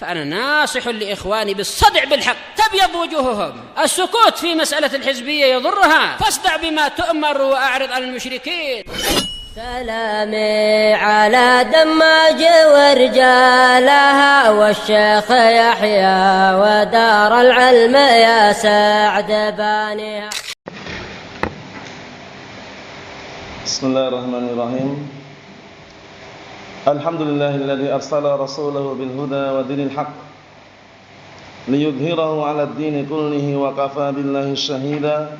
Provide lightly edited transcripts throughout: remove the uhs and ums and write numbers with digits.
فأنا ناصح لإخواني بالصدع بالحق تبيض وجوههم. السكوت في مسألة الحزبية يضرها، فاصدع بما تؤمر وأعرض عن المشركين. سلامي على دماج ورجالها والشيخ يحيى ودار العلم يا سعد بانيها. بسم الله الرحمن الرحيم. الحمد لله الذي أرسل رسوله بالهدى ودين الحق ليظهره على الدين كله وكفى بالله شهيدا.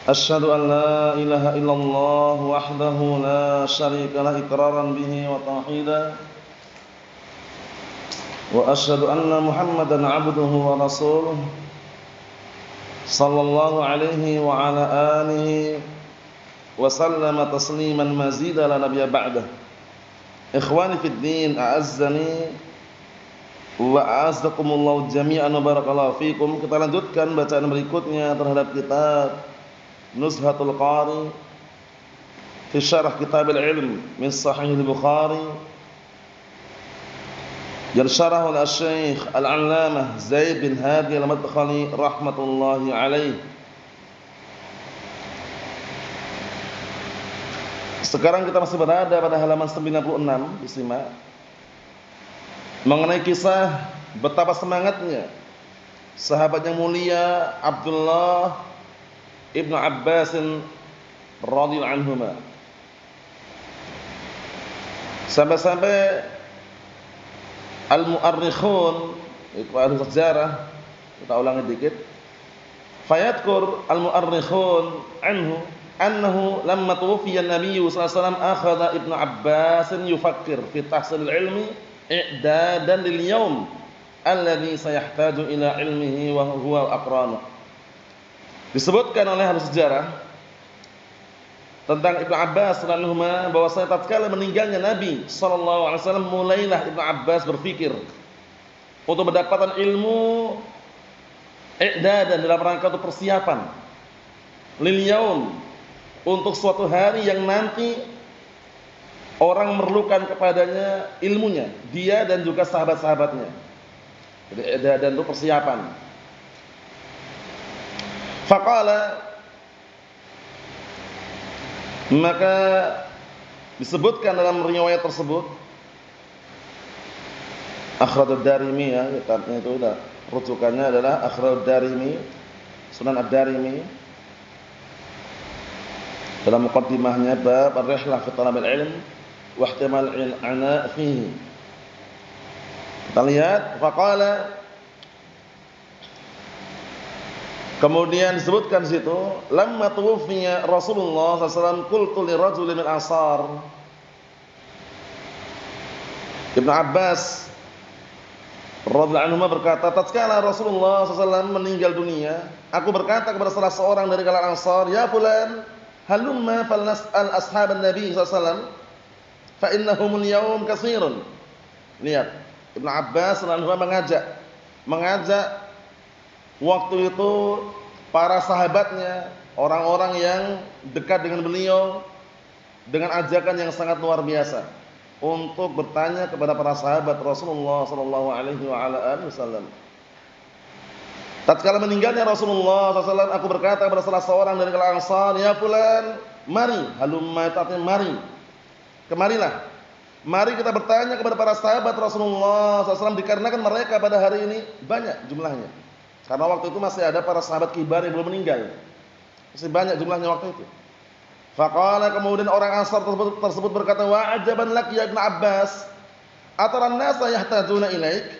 أشهد أن لا إله إلا الله وحده لا شريك له إقرارا به وتوحيدا، وأشهد أن محمدا عبده ورسوله صلى الله عليه وعلى آله وسلم تسليما مزيدا لا نبي بعده. Ikhwani fid din, a'azzani wa a'azzakumullah jami'an wa barakallahu fikum. Kita lanjutkan bacaan berikutnya terhadap kitab Nuzhatul Qari fi syarah kitab al-ilm min Sahih al-Bukhari yang syarah oleh Syekh Al-Allamah Zaid bin Hadi Al-Madkhali rahmatullahi alaih. Sekarang kita masih berada pada halaman 96, disimak mengenai kisah betapa semangatnya sahabat yang mulia Abdullah Ibnu Abbas radhiyallahu anhuma. Sampai-sampai al-mu'arrikhun, itu ahli sejarah, kita ulangi dikit. Fayadkur al-mu'arrikhun annahu lamma tuwfiya an-nabiy sallallahu alaihi wasallam akhadha Ibnu Abbas yufakkir fi tahsil al-ilmi i'dadan lil yawm alladhi sayahtaju ila ilmihi wa huwa aqranu. Disebutkan oleh ahli sejarah tentang Ibnu Abbas radhiyallahu anhu bahwasanya tatkala meninggalnya Nabi sallallahu alaihi wasallam, mulailah Ibnu Abbas berpikir untuk mendapatkan ilmu i'dadan dalam rangka untuk persiapan lil yaum, untuk suatu hari yang nanti orang memerlukan kepadanya ilmunya, dia dan juga sahabat-sahabatnya. Jadi i'dadan itu persiapan. Faqala, maka disebutkan dalam riwayat tersebut, Akhrajud Darimi, ya, kitabnya itu udah rujukannya adalah Akhrajud Darimi, Sunan Ad-Darimi. Dalam muqaddimahnya bab ar-rihlah fi talab al-ilm wa ihtimal al-'ana fihi. Kita lihat, faqala, kemudian disebutkan di situ, lamma tuwfiya Rasulullah sallallahu alaihi wasallam qultu li rajulin min ansar. Ibnu Abbas radhiyallahu anhu berkata, tatkala Rasulullah sallallahu alaihi wasallam meninggal dunia, aku berkata kepada salah seorang dari kalangan Ansar, ya fulan, halumma falnas'al ashaban Nabi sallallahu alaihi wasallam fa innahumul yawm katsirun. Lihat, Ibnu Abbas radhiyallahu anhu mengajak waktu itu para sahabatnya, orang-orang yang dekat dengan beliau, dengan ajakan yang sangat luar biasa untuk bertanya kepada para sahabat Rasulullah sallallahu alaihi wasallam. Tatkala meninggalnya Rasulullah SAW, aku berkata kepada salah seorang dari kalangan Ansar, ya fulan, mari, halumma, artinya mari, kemarilah, mari kita bertanya kepada para sahabat Rasulullah SAW, dikarenakan mereka pada hari ini banyak jumlahnya. Karena waktu itu masih ada para sahabat kibar yang belum meninggal, masih banyak jumlahnya waktu itu. Faqala, kemudian orang Ansar tersebut berkata, wa ajaban lak ya Ibnu Abbas, ataran nasa yahtajuna ilaik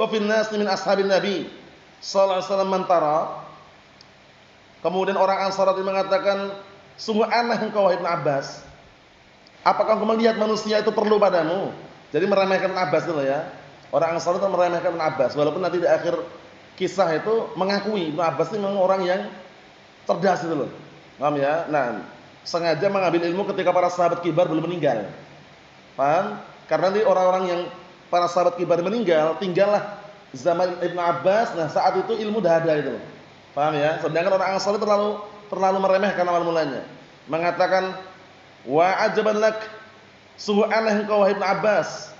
wa fin nasi min ashabin Nabi sallallahu alaihi wasallam mantara. Kemudian orang Ansar itu mengatakan, sungguh aneh engkau wahai Ibnu Abbas, apakah engkau melihat manusia itu perlu padamu? Jadi meremehkan Ibnu Abbas dulu ya. Orang Ansar itu meremehkan Ibnu Abbas, walaupun nanti di akhir kisah itu mengakui Ibnu Abbas itu memang orang yang cerdas itu loh. Paham ya? Nah, sengaja mengambil ilmu ketika para sahabat kibar belum meninggal. Paham? Karena nanti orang-orang yang para sahabat kibar meninggal, tinggallah zaman Ibnu Abbas. Nah, saat itu ilmu dah ada itu. Paham ya? Sedangkan orang Ansar terlalu meremehkan awal mulanya. Mengatakan, wa ajaban lak, sungguh aneh engkau wahai Ibnu Abbas.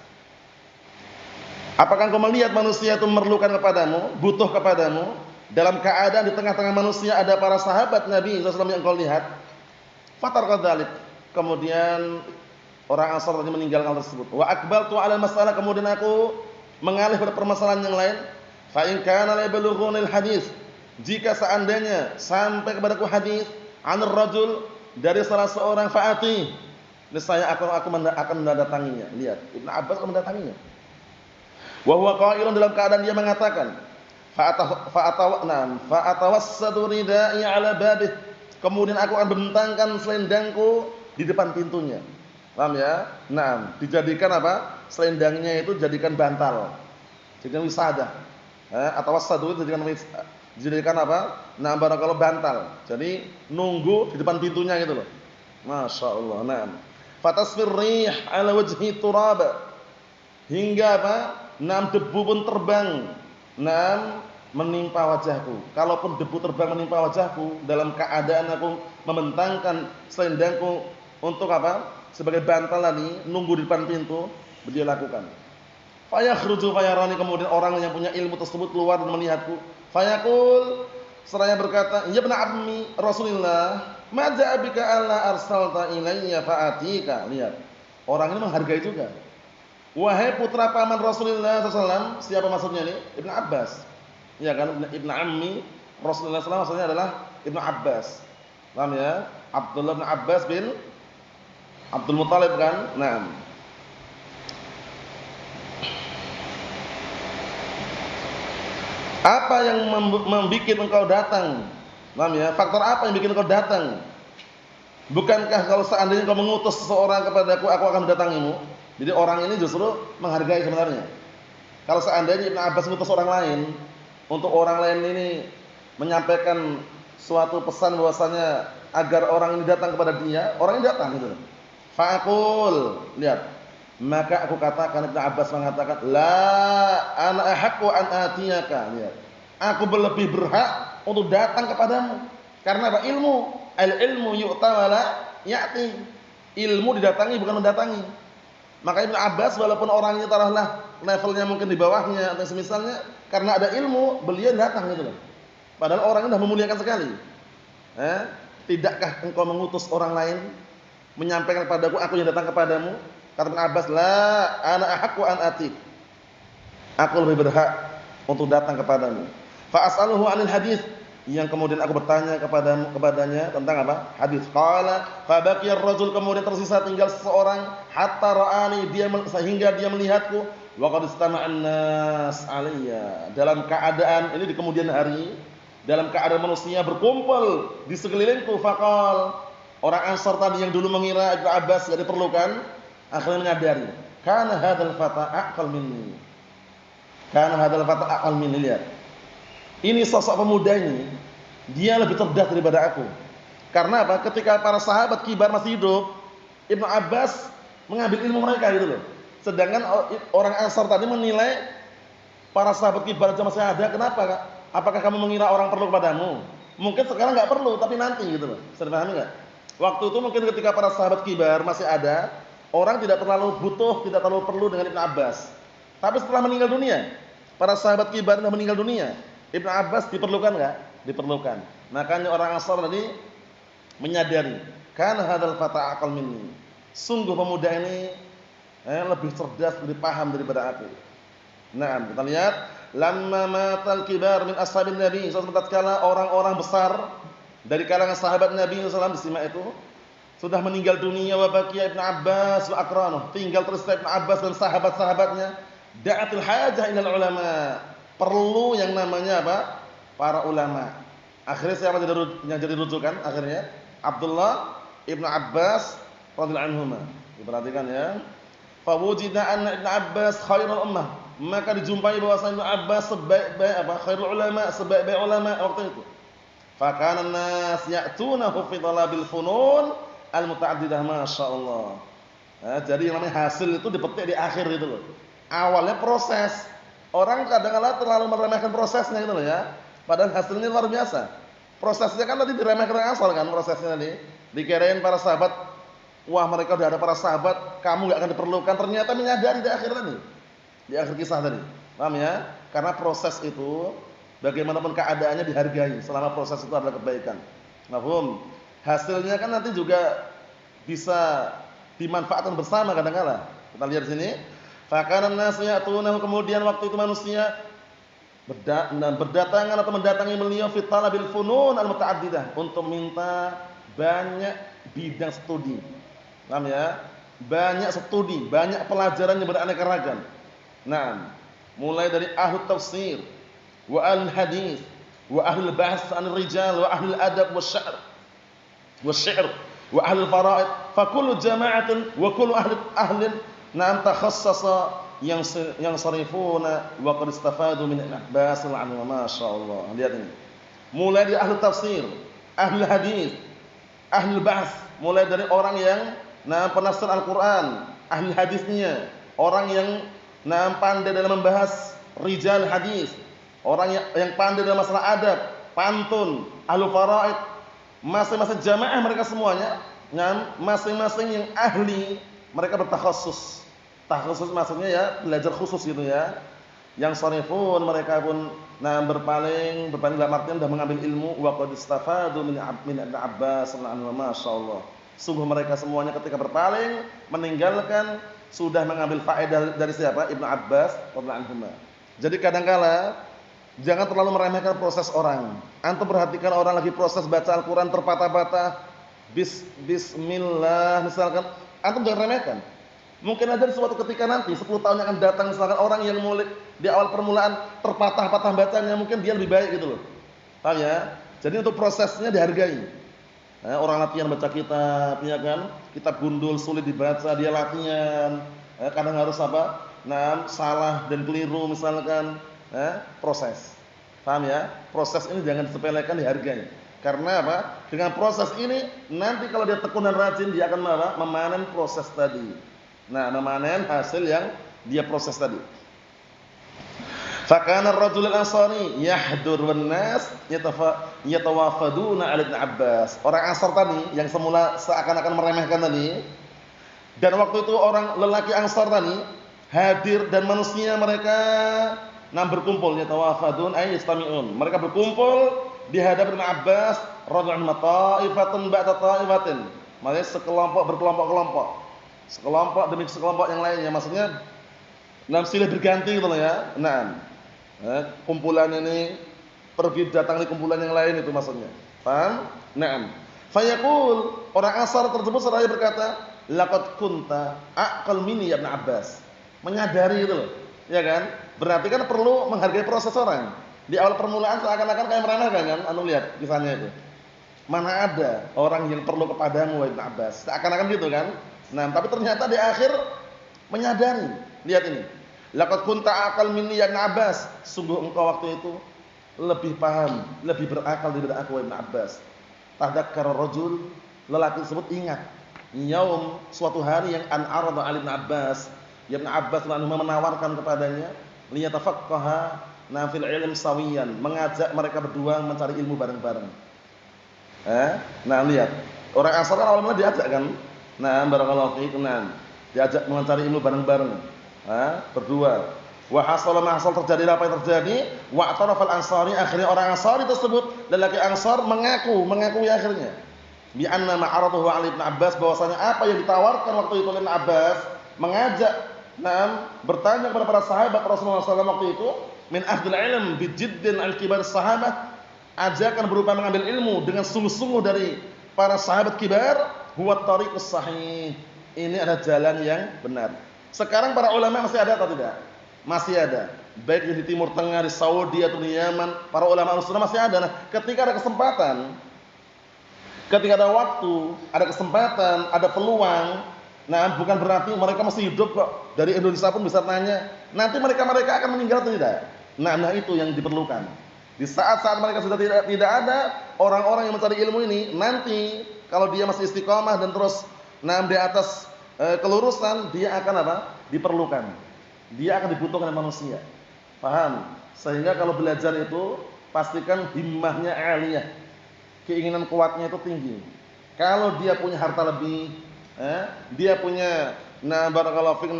Apakah engkau melihat manusia itu memerlukan kepadamu, butuh kepadamu, dalam keadaan di tengah-tengah manusia ada para sahabat Nabi SAW yang engkau lihat? Fatarqa dzalik. Kemudian orang Ansar tadi meninggalkan hal tersebut. Wa aqbaltu 'ala masalah, kemudian aku mengalih pada permasalahan yang lain. Fa in kana la yablughunil hadis, jika seandainya sampai kepadaku hadis anir rajul, dari salah seorang, faati, niscaya aku akan mendatanginya. Lihat, Ibnu Abbas akan mendatanginya. Wa huwa qailun, dalam keadaan dia mengatakan, fa'atawassadu ridai 'ala babih, kemudian aku akan bentangkan selendangku di depan pintunya. Paham ya? Naam, dijadikan apa? Selendangnya itu jadikan bantal. Jadikan wisadah. Atawassadu itu dijadikan apa? Naam, barakallahu, bantal. Jadi nunggu di depan pintunya gitu loh. Masya Allah. Naam. Fatasfir rih 'ala wajhi turab, hingga apa? Naam, debu pun terbang. Naam, menimpa wajahku. Kalaupun debu terbang menimpa wajahku, dalam keadaan aku membentangkan selendangku untuk apa? Sebagai bantal tadi, nunggu di depan pintu, beliau lakukan. Fayakhruju fayarani, kemudian orang yang punya ilmu tersebut keluar dan melihatku. Fayaqul, seraya berkata, ya ibn ammi Rasulillah, ma ja'a bika alla arsalta ilayya fa'atika. Lihat, orang ini menghargai juga. Wahai putra paman Rasulullah SAW, siapa maksudnya ini? Ibn Abbas. Ya kan, ibn ammi Rasulullah SAW maksudnya adalah Ibn Abbas. Paham ya? Abdullah bin Abbas bin Abdul Muthalib kan? Naam. Apa yang membuat engkau datang? Paham ya? Faktor apa yang bikin engkau datang? Bukankah kalau seandainya engkau mengutus seseorang kepadaku, aku akan mendatangimu? Jadi orang ini justru menghargai sebenarnya. Kalau seandainya Ibn Abbas mengutus orang lain, untuk orang lain ini menyampaikan suatu pesan bahwasanya agar orang ini datang kepada dia, orang ini datang gitu. Fa'aqul, lihat. Maka aku katakan, Ibn Abbas mengatakan, la ana ahaqqu an atiyaka. Lihat. Aku lebih berhak untuk datang kepadamu. Karena apa? Ilmu. Al-ilmu yu'ta wa la ya'ti. Ilmu didatangi bukan mendatangi. Maka Ibn Abbas walaupun orangnya taruhlah levelnya mungkin di bawahnya atau semisalnya, karena ada ilmu, beliau datang gitu loh. Padahal orang ini sudah memuliakan sekali. Tidakkah engkau mengutus orang lain menyampaikan kepadaku, aku yang datang kepadamu? Kata Ibn Abbas, la ana ahaqqu an atik. Aku lebih berhak untuk datang kepadamu. Fa as'aluhu 'anil hadis, yang kemudian aku bertanya kepadanya tentang apa? Hadis. Qala fa baqiya ar-rajul, kemudian tersisa tinggal seseorang, hatta ra'ani, sehingga dia melihatku, wa qad istama'an nas 'alayya, dalam keadaan ini di kemudian hari, dalam keadaan manusia berkumpul di sekelilingku. Faqal, orang Ansar tadi yang dulu mengira Ibnu Abbas enggak diperlukan, akhirnya menyadari, kana hadzal fata aqal minni. Kana hadzal fata aqal minni. Lihat. Ini sosok pemuda ini, dia lebih cerdas daripada aku. Karena apa? Ketika para sahabat kibar masih hidup, Ibnu Abbas mengambil ilmu mereka gitu loh. Sedangkan orang Ansar tadi menilai para sahabat kibar masih ada. Kenapa? Apakah kamu mengira orang perlu kepadamu? Mungkin sekarang nggak perlu, tapi nanti gitu loh. Bisa dipahami nggak? Waktu itu mungkin ketika para sahabat kibar masih ada, orang tidak terlalu butuh, tidak terlalu perlu dengan Ibnu Abbas. Tapi setelah meninggal dunia, para sahabat kibar sudah meninggal dunia, Ibnu Abbas diperlukan enggak? Diperlukan. Makanya orang Ansar tadi menyadari, kana hadzal fata aqal minni. Sungguh pemuda ini lebih cerdas, lebih paham daripada aku. Nah, kita lihat, lamma matal kibar min ashabin Nabi, tatkala orang-orang besar dari kalangan sahabat Nabi sallallahu alaihi wasallam, disimak itu, sudah meninggal dunia, wa baqiya Ibnu Abbas wa aqranuh, tinggal tersisa Ibnu Abbas dan sahabat-sahabatnya, da'atul hajah ilal ulama. Perlu yang namanya apa? Para ulama. Akhirnya siapa yang jadi rujukan? Akhirnya Abdullah Ibnu Abbas radhiyallahu anhuma. Diperhatikan ya. Fa wujida anna Ibnu Abbas khairul ummah. Maka dijumpai bahwasanya Ibnu Abbas sebaik-baik apa? Khairul ulama, sebaik-baik ulama waktu itu. Fa kana an-nas ya'tunahu fi talabil funun al-muta'addidah, masyaallah. Jadi yang namanya hasil itu dipetik di akhir itu loh. Awalnya proses. Orang kadang-kadang terlalu meremehkan prosesnya gitu loh ya. Padahal hasilnya luar biasa. Prosesnya kan tadi diremehkan asal kan prosesnya tadi. Dikirain para sahabat, wah mereka udah ada para sahabat, kamu enggak akan diperlukan. Ternyata menyadari di akhir tadi. Di akhir kisah tadi. Paham ya? Karena proses itu bagaimanapun keadaannya dihargai selama proses itu adalah kebaikan. Mafhum? Hasilnya kan nanti juga bisa dimanfaatkan bersama kadang-kala. Kita lihat di sini. Fakana an-nasu ya'tunahu, kemudian waktu itu manusia berdatangan atau mendatangi beliau fi talabil funun al-muta'addidah, untuk minta banyak bidang studi. Paham ya? Banyak studi, banyak pelajaran yang beraneka ragam. Nah, mulai dari ahli tafsir, wa ahli hadis, wa ahli bahs an rijal, wa ahli adab wa syi'r, wa ahli faraid, fa kullu jama'atin wa kullu ahli na'am takhassasa yang sarifuna wa qad istafadu min al-ahbas al-'anwa, masyaallah. Lihat ini. Mulai dari ahli tafsir, ahli hadis, ahli bahs, mulai dari orang yang penafsir Al-Qur'an, ahli hadisnya, orang yang pandai dalam membahas rijal hadis, orang yang pandai dalam masalah adab, pantun, ahli faraid, masing-masing jamaah mereka semuanya, masing-masing yang ahli, mereka bertakhassus. Takhassus maksudnya ya belajar khusus gitu ya. Yang sharifun mereka pun berpaling dalam artian sudah mengambil ilmu, wa qad istafadu min Ibnu Abbas radhiyallahu anhu, masyaallah. Sungguh mereka semuanya ketika berpaling meninggalkan sudah mengambil faedah dari siapa? Ibnu Abbas radhiyallahu anhu. Jadi kadangkala jangan terlalu meremehkan proses orang. Antum perhatikan orang lagi proses baca Al-Qur'an terpatah-patah, bismillah misalkan, antum jangan remehkan. Mungkin aja di suatu ketika nanti 10 tahun yang akan datang misalkan orang yang mulai di awal permulaan terpatah-patah bacanya, mungkin dia lebih baik gitu loh. Paham ya? Jadi untuk prosesnya dihargai. Orang latihan baca kitab, ya kan? Kitab gundul sulit dibaca, dia latihan. Kadang harus apa? Salah dan keliru misalkan. Proses. Paham ya? Proses ini jangan disepelekan, dihargai. Karena apa? Dengan proses ini nanti kalau dia tekun dan rajin, dia akan memanen proses tadi. Memanen hasil yang dia proses tadi. Fakana ar-rajul al-ansari yahdur wan nas yatawafaduna 'ala Ibnu Abbas. Orang Ansar tadi yang semula seakan-akan meremehkan tadi, dan waktu itu orang lelaki Ansar tadi hadir dan manusia mereka berkumpul, yatawafadun ay yastami'un. Mereka berkumpul di hadapan Ibnu Abbas radhiyallahu anhu, ta'ifatun ba'da ta'ifatin. Maksudnya sekelompok berkelompok-kelompok. Sekelompok demi sekelompok yang lainnya, maksudnya silih berganti gitu loh ya. Kumpulan ini pergi datang di kumpulan yang lain, itu maksudnya. Paham? Fayaqul, orang Ansar tersebut seraya berkata, laqad kunta aqal minni ya Ibnu Abbas. Menyadari itu loh. Ya kan? Berarti kan perlu menghargai proses orang. Di awal permulaan seakan-akan kayak meremehkan kan? Lihat kisahnya itu. Mana ada orang yang perlu kepadamu Ibnu Abbas? Seakan-akan gitu kan? Tapi ternyata di akhir menyadari. Lihat ini. Laqad kunta aqal minni ya Ibnu Abbas. Sungguh engkau waktu itu lebih paham, lebih berakal daripada aku Ibnu Abbas. Tadzakkara rajul, lelaki tersebut ingat yaum, suatu hari yang arada Ali Ibnu Abbas. Ibnu Abbas lalu menawarkan kepadanya liyatafaqqaha fil ilm sawiyan, mengajak mereka berdua mencari ilmu bareng-bareng. Lihat. Orang Ansar kan awalnya diajak kan? Barakallahu fiikum. Diajak mencari ilmu bareng-bareng. Berdua. Wa hasala ma hasal, terjadi apa yang terjadi? Wa atarafal ansari, akhirnya orang Ansari tersebut, lelaki Ansar mengakui akhirnya bi anna ma aradahu Ali Ibnu Abbas, bahwasanya apa yang ditawarkan waktu itu oleh Ibnu Abbas, mengajak bertanya kepada para sahabat Rasulullah SAW waktu itu, min ahdil ilm bi jiddin al-kibar sahabah, ajakan berupa mengambil ilmu dengan sungguh-sungguh dari para sahabat kibar, huwa tariqus sahih. Ini adalah jalan yang benar. Sekarang para ulama masih ada atau tidak? Masih ada. Baik di Timur Tengah, di Saudi atau di Yaman, para ulama Al-Sunnah masih ada. Ketika ada kesempatan, ketika ada waktu, ada kesempatan, ada peluang, bukan berarti mereka masih hidup kok. Dari Indonesia pun bisa tanya. Nanti mereka akan meninggal atau tidak? Itu yang diperlukan. Di saat-saat mereka sudah tidak ada, orang-orang yang mencari ilmu ini nanti kalau dia masih istiqomah dan terus di atas kelurusan, dia akan diperlukan. Dia akan dibutuhkan oleh manusia. Paham? Sehingga kalau belajar itu pastikan himmahnya aliyah. Keinginan kuatnya itu tinggi. Kalau dia punya harta lebih, dia punya barakallahu fikum,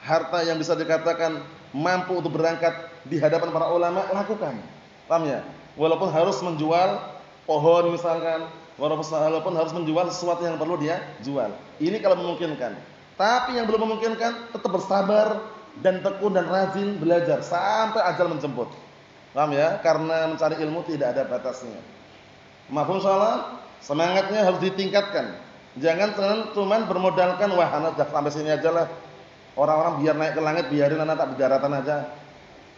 harta yang bisa dikatakan mampu untuk berangkat di hadapan para ulama, lakukan. Paham ya? Walaupun harus menjual pohon misalkan, walaupun harus menjual sesuatu yang perlu dia jual. Ini kalau memungkinkan. Tapi yang belum memungkinkan, tetap bersabar dan tekun dan rajin belajar sampai ajal menjemput. Paham ya? Karena mencari ilmu tidak ada batasnya. Mafhum insyaallah? Semangatnya harus ditingkatkan. Jangan cuman bermodalkan wah anak sudah sampai sini aja lah. Orang-orang biar naik ke langit, biarin anak tak di daratan aja.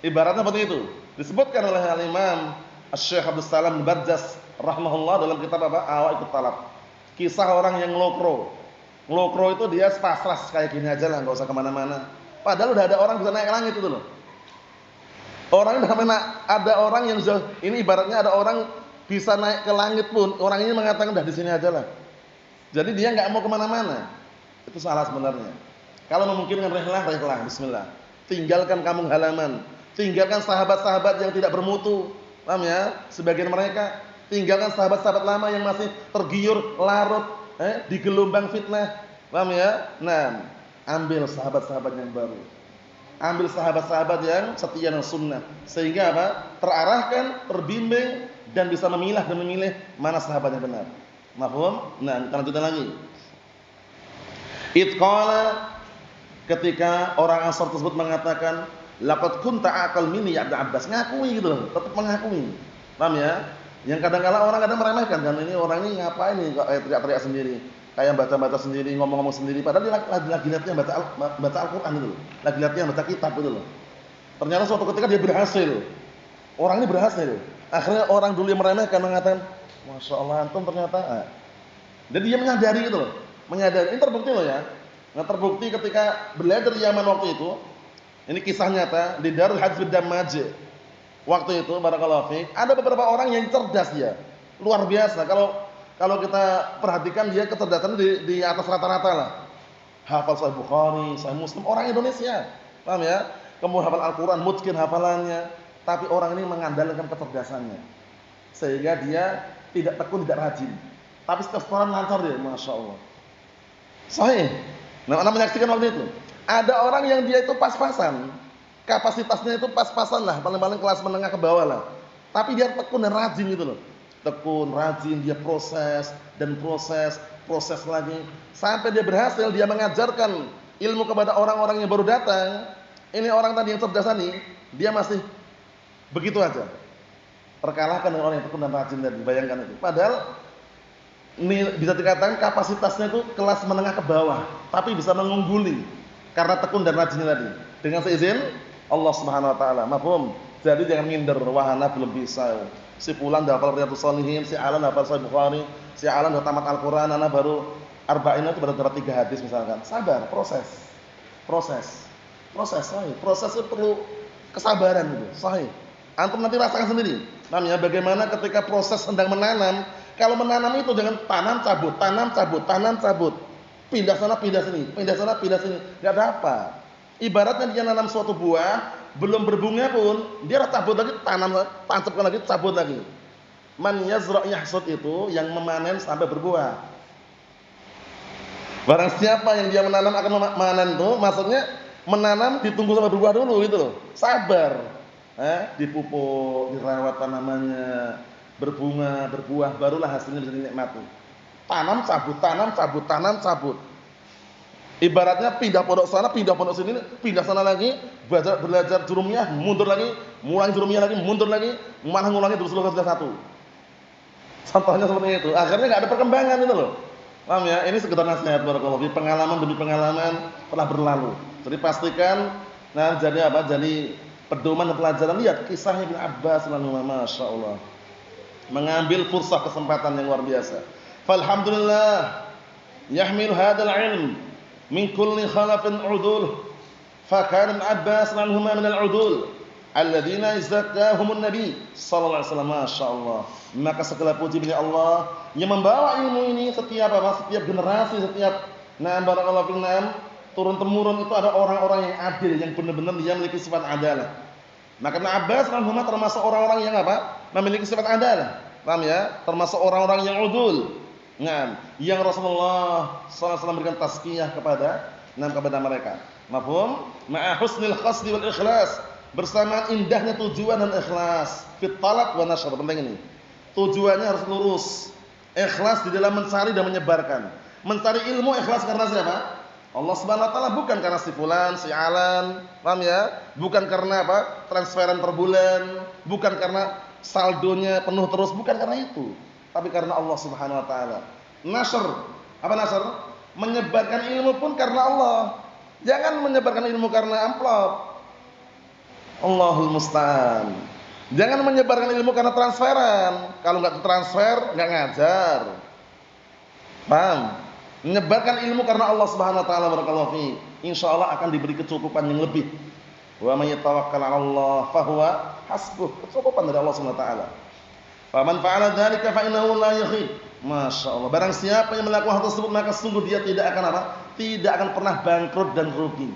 Ibaratnya seperti itu. Disebutkan oleh Al-Imam Asy-Syaikh Abdus Salam Barjas rahimahullah dalam kitab apa? Awaiqut Talab. Kisah orang yang ngelokro. Ngelokro itu dia pasrah kayak gini aja lah, enggak usah kemana mana. Padahal udah ada orang bisa naik ke langit itu loh. Orangnya ada orang yang ini ibaratnya ada orang bisa naik ke langit pun, orang ini mengatakan udah di sini aja lah. Jadi dia enggak mau kemana mana. Itu salah sebenarnya. Kalau memungkinkan rehlah, bismillah. Tinggalkan kampung halaman, tinggalkan sahabat-sahabat yang tidak bermutu. Paham ya? Sebagian mereka tinggalkan sahabat-sahabat lama yang masih tergiur larut di gelombang fitnah. Paham ya? Nah, ambil sahabat-sahabat yang baru. Ambil sahabat-sahabat yang setia dengan sunnah. Sehingga apa? Terarahkan, terbimbing dan bisa memilah dan memilih mana sahabat yang benar. Mafhum? Nah, kita lanjutkan lagi. Itqala ketika orang Ansar tersebut mengatakan, laqad kunta aqal minni ya Ibnu Abbas, ngakui gitu loh, tetap mengakui. Paham ya? Yang kadang-kala orang kadang meremehkan kan, ini orang ini ngapain nih kok teriak-teriak sendiri, kayak baca-baca sendiri, ngomong-ngomong sendiri, padahal dia lagi latihan baca Al-Qur'an gitu loh. Lagi latihan baca kitab gitu loh. Ternyata suatu ketika dia berhasil. Orang ini berhasil. Akhirnya orang dulu yang meremehkan mengatakan, "Masya Allah antum ternyata." Dan dia menyadari gitu loh. Menyadari. Ini terbukti loh ya. Nah, terbukti ketika belajar di Yaman waktu itu. Ini kisah nyata di Darul Hadz Damaj. Waktu itu barakallahu fiik, ada beberapa orang yang cerdas dia. Luar biasa. Kalau kita perhatikan dia kecerdasannya di atas rata-rata lah. Hafal Sahih Bukhari, Sahih Muslim, orang Indonesia. Paham ya? Kemudian hafal Al-Qur'an, mungkin hafalannya, tapi orang ini mengandalkan kecerdasannya. Sehingga dia tidak tekun, tidak rajin. Tapi setiap sekolah lancar dia, Masya Allah. Sahih. Nah, Anda menyaksikan waktu itu. Ada orang yang dia itu pas-pasan. Kapasitasnya itu pas-pasan lah, paling-paling kelas menengah ke bawah lah. Tapi dia tekun dan rajin gitu loh. Tekun, rajin, dia proses lagi. Sampai dia berhasil, dia mengajarkan ilmu kepada orang-orang yang baru datang. Ini orang tadi yang cerdas tadi, dia masih begitu aja. Terkalahkan dengan orang yang tekun dan rajin tadi, bayangkan itu. Padahal ini bisa dikatakan kapasitasnya itu kelas menengah ke bawah, tapi bisa mengungguli karena tekun dan rajinnya tadi. Dengan seizin Allah Subhanahu wa taala. Mafhum? Jadi jangan minder, wah ana belum bisa. Si fulan dah hafal Riyadhus Shalihin, si alan hafal Sahih Bukhari, si alan dah tamat Al-Qur'an, ana baru arba'in itu baru dapat 3 hadis misalkan. Sabar, proses. Sahih. Proses itu perlu kesabaran gitu. Sahih. Antum nanti rasakan sendiri. Namanya bagaimana ketika proses sedang menanam. Kalau menanam itu jangan tanam cabut. Pindah sana, pindah sini. Enggak ada apa. Ibaratnya dia nanam suatu buah, belum berbunga pun, dia cabut lagi, tancapkan lagi, cabut lagi. Man yazra' yahsud itu yang memanen sampai berbuah. Barang siapa yang dia menanam akan memanen itu, maksudnya menanam ditunggu sampai berbuah dulu gitu loh. Sabar. Dipupuk, dirawat tanamannya, berbunga, berbuah, barulah hasilnya bisa dinikmati. Tanam cabut. Ibaratnya pindah pondok sana, pindah pondok sini, pindah sana lagi, belajar jurumiyah, mundur lagi, mulai jurumiyah lagi, mundur lagi, malah ngulangi terus sudah satu. Contohnya seperti itu. Akhirnya enggak ada perkembangan itu loh. Paham ya? Ini sekedar nasihat barakallahu fi, pengalaman demi pengalaman telah berlalu. Jadi pastikan jadi apa? Jadi pedoman dan pelajaran. Lihat kisah Ibnu Abbas radhiyallahu anhu, masyaallah. Mengambil fursah kesempatan yang luar biasa. Falhamdulillah yahmil hadzal ilm min kulli khalafin udul. Fa kana Abbas radhiyallahu anhu min al-udul alladziina izzakahum an-nabi sallallahu alaihi wasallam, masyaallah. Maka segala puji bagi Allah yang membawa ilmu ini setiap generasi, setiap barakallahu fikum turun temurun itu ada orang-orang yang adil, yang benar-benar dia memiliki sifat adalah. Maka Ibnu Abbas radhiyallahu termasuk orang-orang yang memiliki sifat adalah. Paham ya? Termasuk orang-orang yang udul. Yang Rasulullah sallallahu alaihi wasallam berikan tazkiyah kepada mereka. Mafhum? Ma'a husnil qasdi wal ikhlas. Bersama indahnya tujuan dan ikhlas. Fit talab wa nashr. Penting ini. Tujuannya harus lurus. Ikhlas di dalam mencari dan menyebarkan. Mencari ilmu ikhlas karena siapa? Allah Subhanahu wa taala, bukan karena si fulan, si alan. Paham ya? Bukan karena apa? Transferan per bulan, bukan karena saldonya penuh terus, bukan karena itu. Tapi karena Allah Subhanahu wa taala. Nashr. Apa nashr? Menyebarkan ilmu pun karena Allah. Jangan menyebarkan ilmu karena amplop. Allahul musta'an. Jangan menyebarkan ilmu karena transferan. Kalau enggak transfer, enggak ngajar. Paham? Menyebarkan ilmu karena Allah Subhanahu wa taala, barakallahu fi. Insyaallah akan diberi kecukupan yang lebih. Wa may yatawakkal 'ala Allah fa huwa hasbuh. Kecukupan dari Allah Subhanahu wa taala. Faman fa'ala dzalika fa innahu la yakhib. Masyaallah. Barang siapa yang melakukan hal tersebut maka sungguh dia tidak akan apa? Tidak akan pernah bangkrut dan rugi.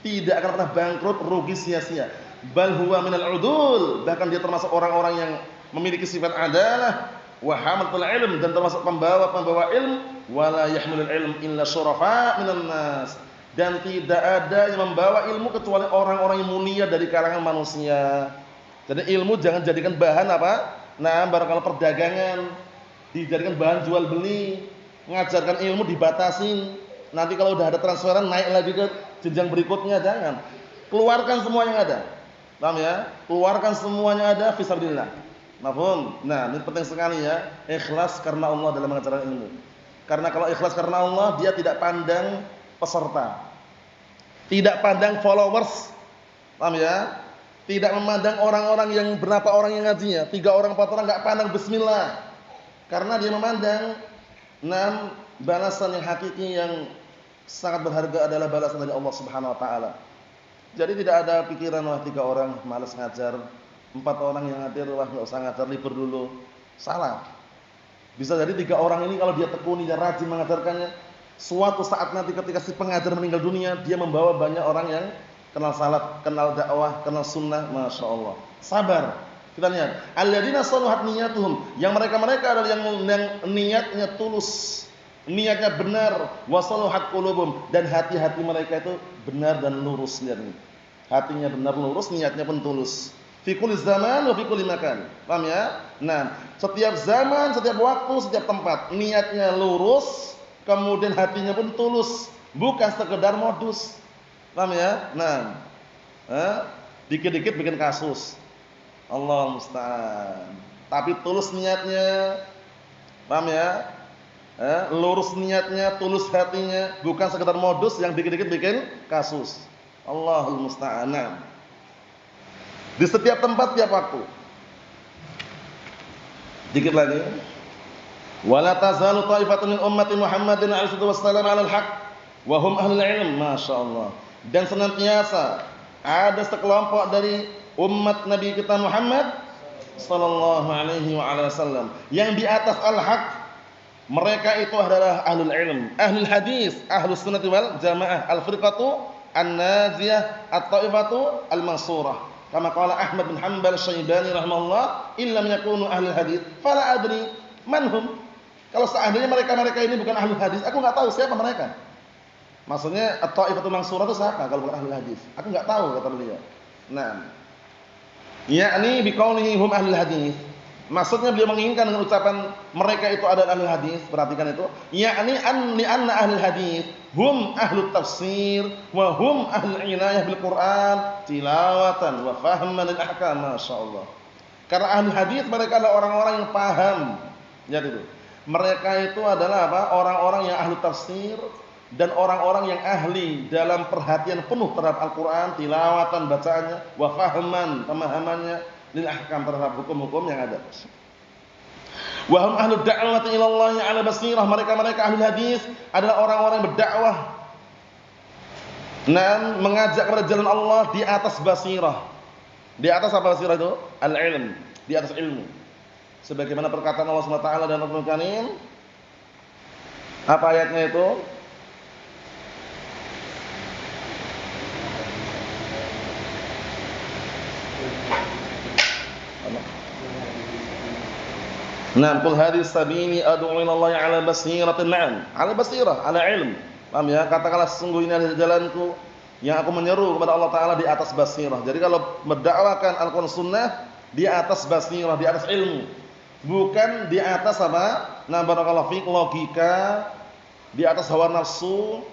Tidak akan pernah bangkrut, rugi sia-sia. Bal huwa minal udul. Bahkan dia termasuk orang-orang yang memiliki sifat adalah wa hamatul ilm, dan termasuk pembawa ilmu. Wala yahmilul ilm illa syurafa minan nas. Dan tidak ada yang membawa ilmu kecuali orang-orang yang mulia dari kalangan manusia. Jadi ilmu jangan jadikan bahan apa? Nah, barangkali perdagangan, dijadikan bahan jual beli. Mengajarkan ilmu dibatasin. Nanti kalau udah ada transferan naik lagi ke jenjang berikutnya, jangan. Keluarkan semua yang ada. Paham ya? Keluarkan semuanya ada fisabilillah. Mafhum? Nah, ini penting sekali ya. Ikhlas karena Allah dalam mengajarkan ilmu. Karena kalau ikhlas karena Allah, dia tidak pandang peserta. Tidak pandang followers. Paham ya? Tidak memandang orang-orang yang berapa orang yang ngajinya. 3 orang, 4 orang, enggak pandang bismillah. Karena dia memandang balasan yang hakiki yang sangat berharga adalah balasan dari Allah Subhanahu wa taala. Jadi tidak ada pikiran wah 3 orang malas ngajar, 4 orang yang hadir wah enggak usah ngajar, libur dulu. Salah. Bisa jadi 3 orang ini kalau dia tekuni dan rajin mengajarkannya, suatu saat nanti ketika si pengajar meninggal dunia, dia membawa banyak orang yang kenal salat, kenal dakwah, kenal sunnah. Masya Allah. Sabar. Kita lihat, alladzina shaluhat niyatuhum, yang mereka-mereka adalah yang niatnya tulus, niatnya benar, wa shaluhat qulubum, dan hati-hati mereka itu benar dan lurus. Lihat ini. Hatinya benar lurus, niatnya pun tulus. Fi kulli zaman wa fi kulli makan. Paham ya? Nah, setiap zaman, setiap waktu, setiap tempat, niatnya lurus, kemudian hatinya pun tulus, bukan sekedar modus. Paham ya? Nah, dikit-dikit bikin kasus. Allah musta'an. Tapi tulus niatnya. Paham ya? Lurus niatnya, tulus hatinya, bukan sekedar modus yang dikit-dikit bikin kasus. Allahul musta'an. Di setiap tempat, setiap waktu. Dikit lagi. Wala tazalu ta'ifatun min ummati Muhammadin alaihi wasallam 'alal haqq wa hum ahlul ilm. Masyaallah. Dan senantiasa ada sekelompok dari umat Nabi kita Muhammad sallallahu alaihi wasallam yang di atas al-haq. Mereka itu adalah ahlul ilm, ahlul hadis, ahlus sunnah wal jamaah, al-firqatu an-najiyah, at-taifatu al-mansurah. Kama qala Ahmad bin Hanbal Syaibani rahimahullah, illam yakunu ahlul hadis fala adri man hum. Kalau seandainya mereka-mereka ini bukan ahlul hadis, aku enggak tahu siapa mereka. Maksudnya at-taifatul mansurah itu siapa kalau bukan ahlul hadis? Aku enggak tahu, kata beliau. Nah, yakni biqaulihi hum ahlul hadis. Maksudnya beliau menginginkan dengan ucapan mereka itu adalah ahlul hadis. Perhatikan itu. Yakni anna ahlul hadis hum ahlut tafsir wa hum ahlul inayah bil Qur'an tilawatan wa fahman al ahkam. Masyaallah. Karena ahlul hadis mereka adalah orang-orang yang paham. Jadi itu. Mereka itu adalah apa? Orang-orang yang ahli tafsir dan orang-orang yang ahli dalam perhatian penuh terhadap Al-Qur'an, tilawatan bacaannya, wa fahman pemahamannya, lil ahkam terhadap hukum-hukum yang ada. Wa hum ahlu da'wati ila Allah 'ala basirah. Mereka-mereka ahli hadis adalah orang-orang yang berdakwah dan mengajak kepada jalan Allah di atas basirah. Di atas apa basirah itu? Al-ilm, di atas ilmu. Sebagaimana perkataan Allah Subhanahu wa taala dalam Al-Qur'an Karim. Apa ayatnya itu? Naam, qul hadhihi sabili ad'u ila Allah 'ala basiratin, na'am, 'ala basirah, 'ala ilm. Paham ya? Katakanlah sesungguhnya ini adalah jalanku Yang aku menyeru kepada Allah Ta'ala di atas basirah. Jadi kalau mendakwakan Al-Quran Sunnah di atas basirah, di atas ilmu, bukan di atas apa? Nah, barakallahu fiik, logika, di atas hawa nafsu,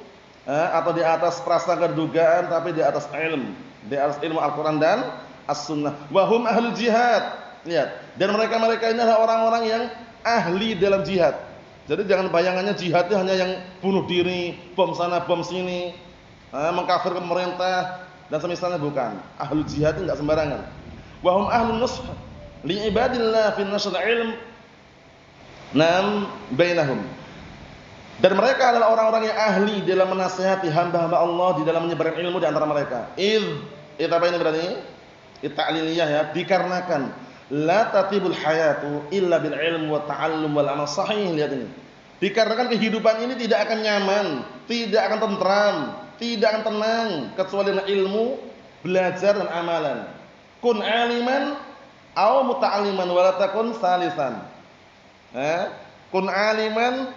atau di atas prasangka dugaan, tapi di atas ilmu, di atas ilmu Al-Quran dan As-Sunnah. Wahum ahlul jihad. Lihat, dan mereka-mereka ini adalah orang-orang yang ahli dalam jihad. Jadi jangan bayangannya jihad itu hanya yang bunuh diri, bom sana, bom sini, mengkafirkan pemerintah dan semisalnya, bukan. Ahlul jihad itu enggak sembarangan. Wahum ahlun nush li ibadillah fi nashr ilm nam bainahum. Dan mereka adalah orang-orang yang ahli dalam menasihati hamba-hamba Allah di dalam menyebarkan ilmu di antara mereka. Apa ini berarti? Ta'liliyah ya, dikarenakan la tatibul hayatu illa bil ilm wa ta'allum wal amal sahih. Lihat ini. Dikarenakan kehidupan ini tidak akan nyaman, tidak akan tentram, tidak akan tenang kecuali dengan ilmu, belajar dan amalan. Kun aliman aw muta'alliman wa la takun salisan. Kun aliman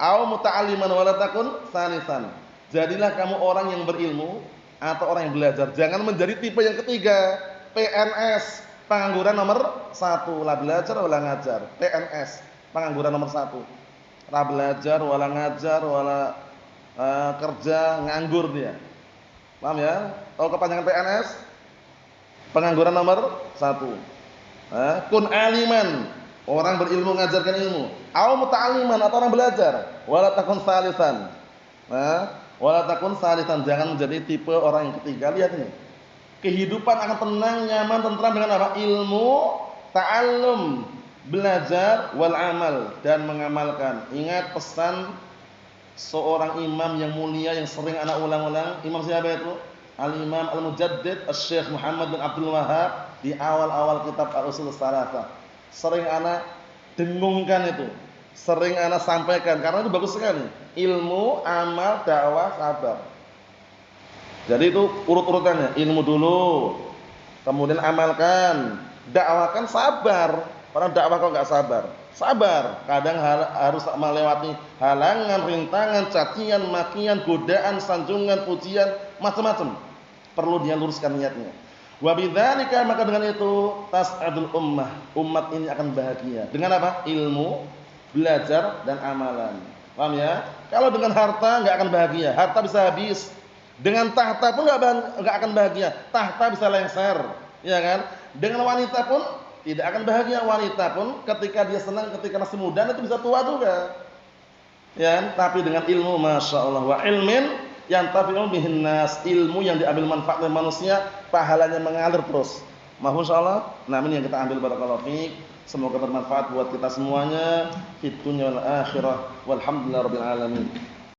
aw muta'alliman wa la takun salisan. Jadilah kamu orang yang berilmu atau orang yang belajar. Jangan menjadi tipe yang ketiga, PNS, pengangguran nomor 1, lah belajar wala ngajar. PNS, pengangguran nomor 1. Lah belajar wala ngajar wala kerja, nganggur dia. Paham ya? Tahu kepanjangan PNS? Pengangguran nomor 1. Kun aliman, orang berilmu ngajarkan ilmu. Aw muta'alliman, atau orang belajar. Wala takun salisan. Wala takun salisan, jangan menjadi tipe orang yang ketiga. Lihat ini. Kehidupan akan tenang, nyaman, tentram dengan apa? Ilmu, ta'allum, belajar, wal amal, dan mengamalkan. Ingat pesan seorang imam yang mulia yang sering anak ulang-ulang. Imam siapa itu? Al-Imam Al-Mujaddid Asy-Syaikh Muhammad bin Abdul Wahhab di awal-awal kitab Al-Ushul Tsalatsah. Sering anak dengungkan itu, sering anak sampaikan karena itu bagus sekali. Ilmu, amal, dakwah, sabar. Jadi itu urut-urutannya, ilmu dulu, kemudian amalkan, dakwakan, sabar. Orang dakwah kok enggak sabar? Sabar, kadang harus melewati halangan, rintangan, cacian, makian, godaan, sanjungan, pujian, macam-macam. Perlu dia luruskan niatnya. Wa bidzalika, maka dengan itu tas'adul ummah, umat ini akan bahagia. Dengan apa? Ilmu, belajar dan amalan. Paham ya? Kalau dengan harta enggak akan bahagia, harta bisa habis. Dengan tahta pun enggak akan bahagia, tahta bisa lengser, ya kan? Dengan wanita pun tidak akan bahagia. Wanita pun ketika dia senang ketika masih muda itu bisa tua juga. Ya, tapi dengan ilmu, masya Allah, wa ilmin yang tafi'u bihin nas, ilmu yang diambil manfaat oleh manusia, pahalanya mengalir terus. Masya Allah. Nah, ini yang kita ambil, barakallahu fiik. Semoga bermanfaat buat kita semuanya, fid dunya wal akhirah. Walhamdulillahirabbil alamin.